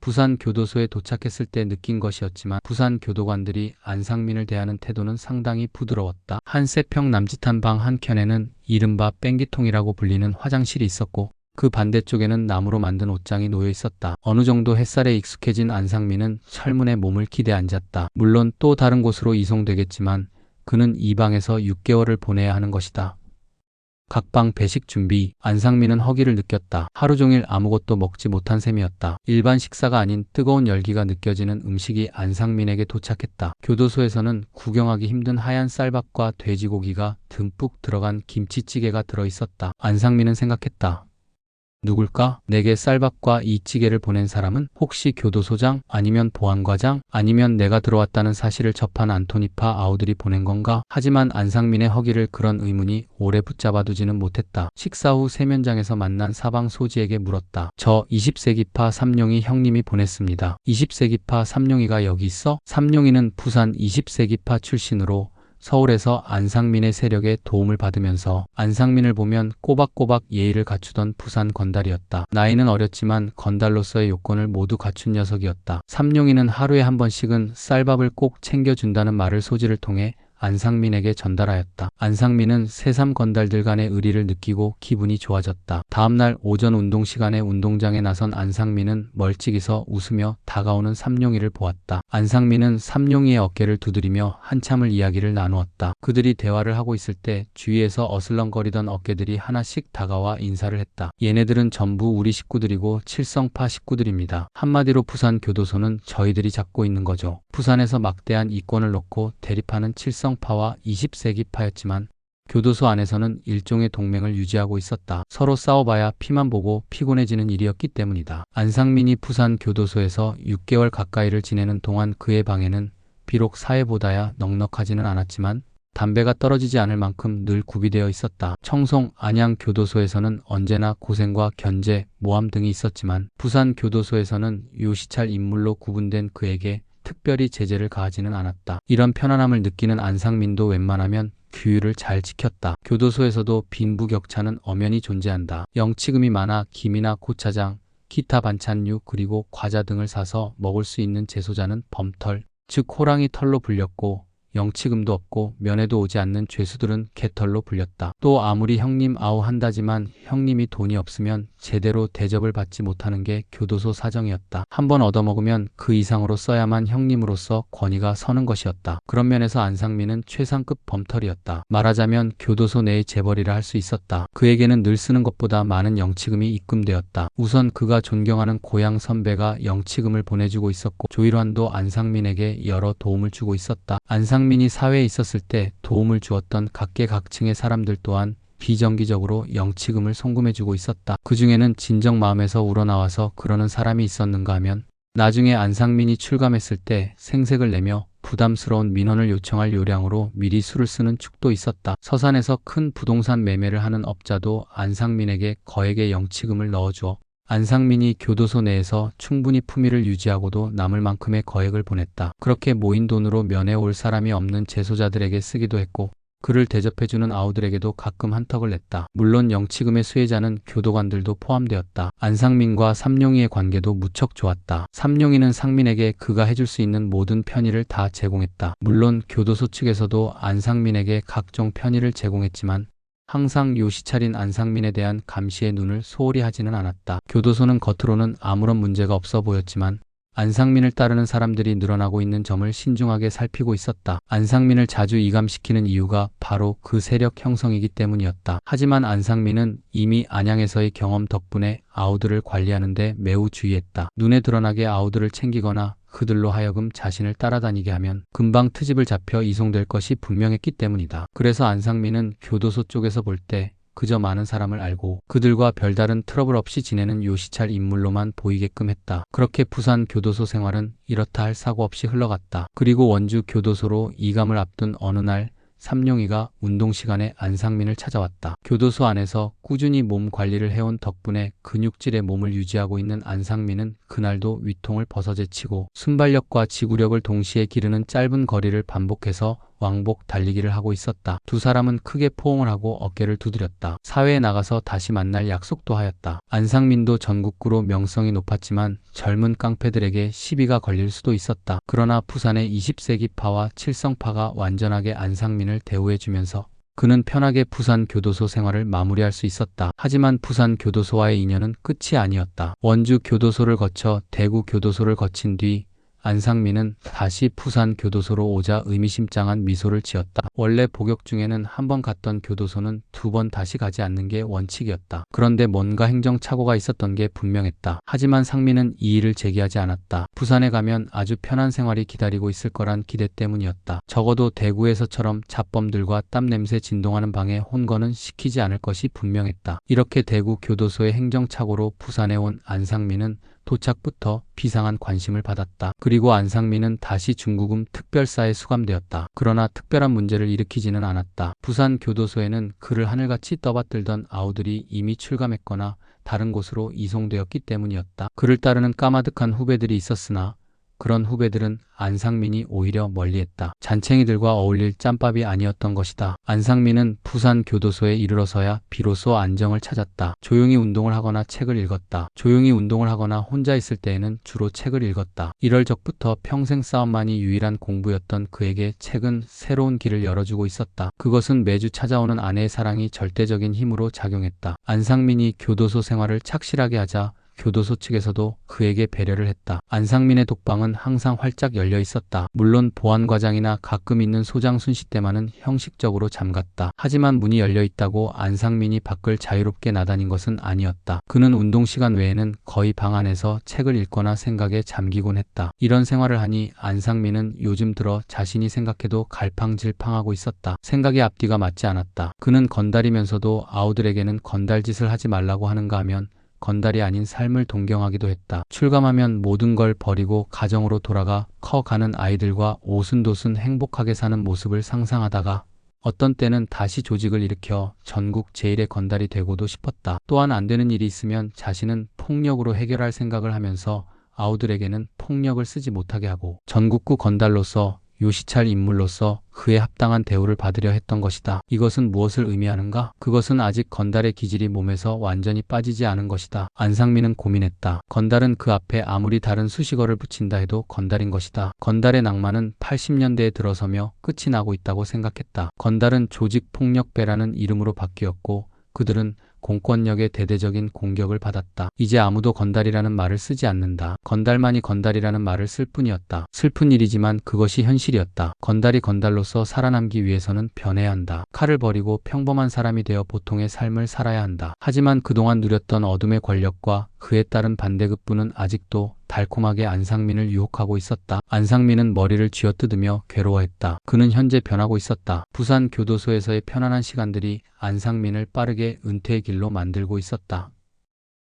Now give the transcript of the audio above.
부산 교도소에 도착했을 때 느낀 것이었지만 부산 교도관들이 안상민을 대하는 태도는 상당히 부드러웠다. 한 3평 남짓한 방 한켠에는 이른바 뺑기통이라고 불리는 화장실이 있었고 그 반대쪽에는 나무로 만든 옷장이 놓여 있었다. 어느 정도 햇살에 익숙해진 안상민은 철문에 몸을 기대 앉았다. 물론 또 다른 곳으로 이송되겠지만 그는 이 방에서 6개월을 보내야 하는 것이다. 각방 배식 준비. 안상민은 허기를 느꼈다. 하루 종일 아무것도 먹지 못한 셈이었다. 일반 식사가 아닌 뜨거운 열기가 느껴지는 음식이 안상민에게 도착했다. 교도소에서는 구경하기 힘든 하얀 쌀밥과 돼지고기가 듬뿍 들어간 김치찌개가 들어있었다. 안상민은 생각했다. 누굴까? 내게 쌀밥과 이 찌개를 보낸 사람은 혹시 교도소장? 아니면 보안과장? 아니면 내가 들어왔다는 사실을 접한 안토니파 아우들이 보낸 건가? 하지만 안상민의 허기를 그런 의문이 오래 붙잡아두지는 못했다. 식사 후 세면장에서 만난 사방 소지에게 물었다. 저 20세기파 삼룡이 형님이 보냈습니다. 20세기파 삼룡이가 여기 있어? 삼룡이는 부산 20세기파 출신으로 서울에서 안상민의 세력에 도움을 받으면서 안상민을 보면 꼬박꼬박 예의를 갖추던 부산 건달이었다. 나이는 어렸지만 건달로서의 요건을 모두 갖춘 녀석이었다. 삼룡이는 하루에 한 번씩은 쌀밥을 꼭 챙겨준다는 말을 소지를 통해 안상민에게 전달하였다. 안상민은 새삼 건달들 간의 의리를 느끼고 기분이 좋아졌다. 다음날 오전 운동 시간에 운동장에 나선 안상민은 멀찍이 서 웃으며 다가오는 삼룡이를 보았다. 안상민은 삼룡이의 어깨를 두드리며 한참을 이야기를 나누었다. 그들이 대화를 하고 있을 때 주위에서 어슬렁거리던 어깨들이 하나씩 다가와 인사를 했다. 얘네들은 전부 우리 식구들이고 칠성파 식구들입니다. 한마디로 부산 교도소는 저희들이 잡고 있는 거죠. 부산에서 막대한 이권을 놓고 대립하는 칠성파와 20세기파였지만 교도소 안에서는 일종의 동맹을 유지하고 있었다. 서로 싸워봐야 피만 보고 피곤해지는 일이었기 때문이다. 안상민이 부산 교도소에서 6개월 가까이를 지내는 동안 그의 방에는 비록 사회보다야 넉넉하지는 않았지만 담배가 떨어지지 않을 만큼 늘 구비되어 있었다. 청송, 안양 교도소에서는 언제나 고생과 견제, 모함 등이 있었지만 부산 교도소에서는 요시찰 인물로 구분된 그에게 특별히 제재를 가하지는 않았다. 이런 편안함을 느끼는 안상민도 웬만하면 규율을 잘 지켰다. 교도소에서도 빈부격차는 엄연히 존재한다. 영치금이 많아 김이나 고차장, 기타 반찬류 그리고 과자 등을 사서 먹을 수 있는 재소자는 범털, 즉 호랑이 털로 불렸고 영치금도 없고 면회도 오지 않는 죄수들은 개털로 불렸다. 또 아무리 형님 아우 한다지만 형님이 돈이 없으면 제대로 대접을 받지 못하는 게 교도소 사정이었다. 한번 얻어먹으면 그 이상으로 써야만 형님으로서 권위가 서는 것이었다. 그런 면에서 안상민은 최상급 범털이었다. 말하자면 교도소 내의 재벌이라 할 수 있었다. 그에게는 늘 쓰는 것보다 많은 영치금이 입금되었다. 우선 그가 존경하는 고향 선배가 영치금을 보내주고 있었고 조일환도 안상민에게 여러 도움을 주고 있었다. 안상민이 사회에 있었을 때 도움을 주었던 각계각층의 사람들 또한 비정기적으로 영치금을 송금해주고 있었다. 그 중에는 진정 마음에서 우러나와서 그러는 사람이 있었는가 하면 나중에 안상민이 출감했을 때 생색을 내며 부담스러운 민원을 요청할 요량으로 미리 수를 쓰는 축도 있었다. 서산에서 큰 부동산 매매를 하는 업자도 안상민에게 거액의 영치금을 넣어주어 안상민이 교도소 내에서 충분히 품위를 유지하고도 남을 만큼의 거액을 보냈다. 그렇게 모인 돈으로 면회 올 사람이 없는 재소자들에게 쓰기도 했고 그를 대접해주는 아우들에게도 가끔 한턱을 냈다. 물론 영치금의 수혜자는 교도관들도 포함되었다. 안상민과 삼룡이의 관계도 무척 좋았다. 삼룡이는 상민에게 그가 해줄 수 있는 모든 편의를 다 제공했다. 물론 교도소 측에서도 안상민에게 각종 편의를 제공했지만 항상 요시찰인 안상민에 대한 감시의 눈을 소홀히 하지는 않았다. 교도소는 겉으로는 아무런 문제가 없어 보였지만 안상민을 따르는 사람들이 늘어나고 있는 점을 신중하게 살피고 있었다. 안상민을 자주 이감시키는 이유가 바로 그 세력 형성이기 때문이었다. 하지만 안상민은 이미 안양에서의 경험 덕분에 아우들을 관리하는 데 매우 주의했다. 눈에 드러나게 아우들을 챙기거나 그들로 하여금 자신을 따라다니게 하면 금방 트집을 잡혀 이송될 것이 분명했기 때문이다. 그래서 안상민은 교도소 쪽에서 볼 때 그저 많은 사람을 알고 그들과 별다른 트러블 없이 지내는 요시찰 인물로만 보이게끔 했다. 그렇게 부산 교도소 생활은 이렇다 할 사고 없이 흘러갔다. 그리고 원주 교도소로 이감을 앞둔 어느 날 삼룡이가 운동 시간에 안상민을 찾아왔다. 교도소 안에서 꾸준히 몸 관리를 해온 덕분에 근육질의 몸을 유지하고 있는 안상민은 그날도 위통을 벗어제치고 순발력과 지구력을 동시에 기르는 짧은 거리를 반복해서 왕복 달리기를 하고 있었다. 두 사람은 크게 포옹을 하고 어깨를 두드렸다. 사회에 나가서 다시 만날 약속도 하였다. 안상민도 전국구로 명성이 높았지만 젊은 깡패들에게 시비가 걸릴 수도 있었다. 그러나 부산의 20세기파와 칠성파가 완전하게 안상민을 대우해주면서 그는 편하게 부산 교도소 생활을 마무리할 수 있었다. 하지만 부산 교도소와의 인연은 끝이 아니었다. 원주 교도소를 거쳐 대구 교도소를 거친 뒤 안상민은 다시 부산 교도소로 오자 의미심장한 미소를 지었다. 원래 복역 중에는 한 번 갔던 교도소는 두 번 다시 가지 않는 게 원칙이었다. 그런데 뭔가 행정착오가 있었던 게 분명했다. 하지만 상민은 이의를 제기하지 않았다. 부산에 가면 아주 편한 생활이 기다리고 있을 거란 기대 때문이었다. 적어도 대구에서처럼 잡범들과 땀냄새 진동하는 방에 혼거는 시키지 않을 것이 분명했다. 이렇게 대구 교도소의 행정착오로 부산에 온 안상민은 도착부터 비상한 관심을 받았다. 그리고 안상민은 다시 중구금 특별사에 수감되었다. 그러나 특별한 문제를 일으키지는 않았다. 부산 교도소에는 그를 하늘같이 떠받들던 아우들이 이미 출감했거나 다른 곳으로 이송되었기 때문이었다. 그를 따르는 까마득한 후배들이 있었으나 그런 후배들은 안상민이 오히려 멀리했다. 잔챙이들과 어울릴 짬밥이 아니었던 것이다. 안상민은 부산 교도소에 이르러서야 비로소 안정을 찾았다. 조용히 운동을 하거나 책을 읽었다. 조용히 운동을 하거나 혼자 있을 때에는 주로 책을 읽었다. 이럴 적부터 평생 싸움만이 유일한 공부였던 그에게 책은 새로운 길을 열어주고 있었다. 그것은 매주 찾아오는 아내의 사랑이 절대적인 힘으로 작용했다. 안상민이 교도소 생활을 착실하게 하자 교도소 측에서도 그에게 배려를 했다. 안상민의 독방은 항상 활짝 열려 있었다. 물론 보안과장이나 가끔 있는 소장 순시 때만은 형식적으로 잠갔다. 하지만 문이 열려 있다고 안상민이 밖을 자유롭게 나다닌 것은 아니었다. 그는 운동시간 외에는 거의 방 안에서 책을 읽거나 생각에 잠기곤 했다. 이런 생활을 하니 안상민은 요즘 들어 자신이 생각해도 갈팡질팡하고 있었다. 생각의 앞뒤가 맞지 않았다. 그는 건달이면서도 아우들에게는 건달짓을 하지 말라고 하는가 하면 건달이 아닌 삶을 동경하기도 했다. 출감하면 모든 걸 버리고 가정으로 돌아가 커가는 아이들과 오순도순 행복하게 사는 모습을 상상하다가 어떤 때는 다시 조직을 일으켜 전국 제1의 건달이 되고도 싶었다. 또한 안 되는 일이 있으면 자신은 폭력으로 해결할 생각을 하면서 아우들에게는 폭력을 쓰지 못하게 하고 전국구 건달로서 요시찰 인물로서 그에 합당한 대우를 받으려 했던 것이다. 이것은 무엇을 의미하는가? 그것은 아직 건달의 기질이 몸에서 완전히 빠지지 않은 것이다. 안상민은 고민했다. 건달은 그 앞에 아무리 다른 수식어를 붙인다 해도 건달인 것이다. 건달의 낭만은 80년대에 들어서며 끝이 나고 있다고 생각했다. 건달은 조직폭력배라는 이름으로 바뀌었고 그들은 공권력의 대대적인 공격을 받았다. 이제 아무도 건달이라는 말을 쓰지 않는다. 건달만이 건달이라는 말을 쓸 뿐이었다. 슬픈 일이지만 그것이 현실이었다. 건달이 건달로서 살아남기 위해서는 변해야 한다. 칼을 버리고 평범한 사람이 되어 보통의 삶을 살아야 한다. 하지만 그동안 누렸던 어둠의 권력과 그에 따른 반대급부는 아직도 달콤하게 안상민을 유혹하고 있었다. 안상민은 머리를 쥐어뜯으며 괴로워했다. 그는 현재 변하고 있었다. 부산 교도소에서의 편안한 시간들이 안상민을 빠르게 은퇴의 길로 만들고 있었다.